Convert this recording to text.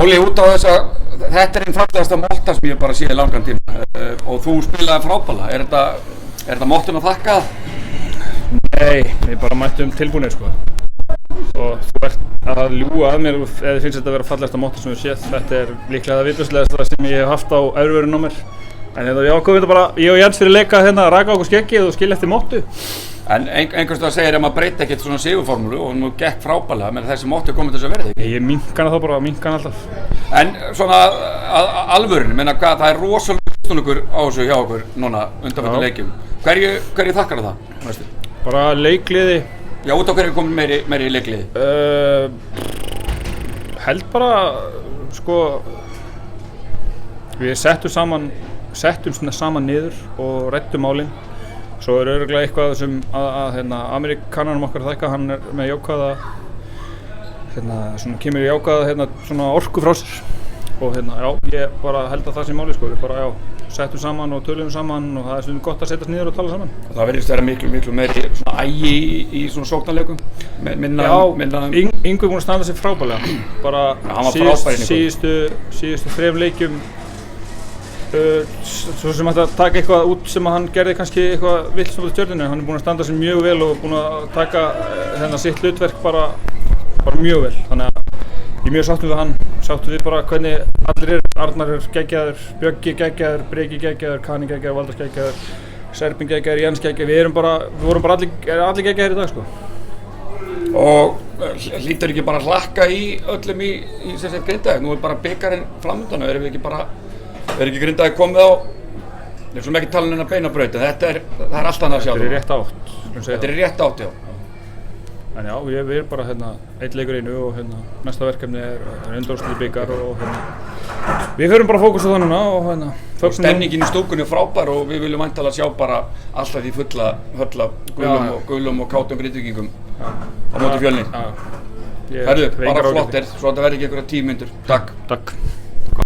Óli, út á þetta einn fallegasta molta sem ég bara sé í langan tíma og þú spilaði frábærlega. Er þetta mottun að þakka? Nei, við bara mættum tilbúinir sko. Og þú ert að ljúga að mér ef þið finnst þetta að vera fallegasta motta sem við séð. Þetta er líklega það vitlauslegasta sem ég hef haft á öðruverun á mér. En ég ákveðum þetta bara, ég og Jens fyrir leika hérna að raka okkur skeggið og skilja eftir mottu. En einhvers vegar segir að maður breyti ekkert svona sigurformúlu og nú gekk frábærlega, menn þessi mottu komið þess að verða ekki? Ég minka hana þá bara, minka hana alltaf. En svona alvörinu, menna hvað, það er rosalega stuðningur á þessu hjá okkur núna undanfættu leikjum. Hverju þakkar það, veistu? Bara leikliði. Já, út á hverju komið meiri í leikliði? Held bara, sko, við settum saman niður og ræddum málin. Svo er örugglega eitthvað sem Amerikananum okkar þakka, hann er með jákvæða, svona kemur jákvæða svona orku frá sér. Og já, ég bara held að það sé máli sko, við bara settum saman og töluðum saman og það er stundum gott að setjast niður og tala saman. Og það virðist vera miklu meiri svona ægi í svona sóknarleikum? Yngvi búinn að standa sig frábærlega. Bara síðustu 3 leikjum. Svo sem hægt að taka eitthvað út sem hann gerði kannski eitthvað vilt á Stjörnunni. Hann er búinn að standa sig mjög vel og búinn að taka sitt hlutverk bara mjög vel. Þannig að ég er mjög sáttur við hann. Sáttur við bara hvernig allir eru. Arnar er geggjaður, Bjöggi geggjaður, Breki geggjaður, Kani geggjaður, Valdars geggjaður, Serbin geggjaður, Jens geggjaður. Við vorum bara allir geggjaður í dag sko. Og hlýtur ekki bara hlakka í öllum í Grindavík? Nú er bara bikarinn framundan og er ekki Grindavík komið á, við erum ekki talað um beinabraut, en það er allt annað að sjá. Þetta er í rétt átt. Þetta er í rétt átt, já. En já, við erum bara einn leikur einu og næsta verkefni er undanúrslit bikar og við förum bara fókus á það núna og stemningin í stúkunni er frábær og við viljum væntanlega sjá bara alltaf því fulla gulum og kátum Grindvíkingum á móti Fjölni. Herðu, bara flottir, svo þetta verði ekki einhverja 10 mínútur. Takk.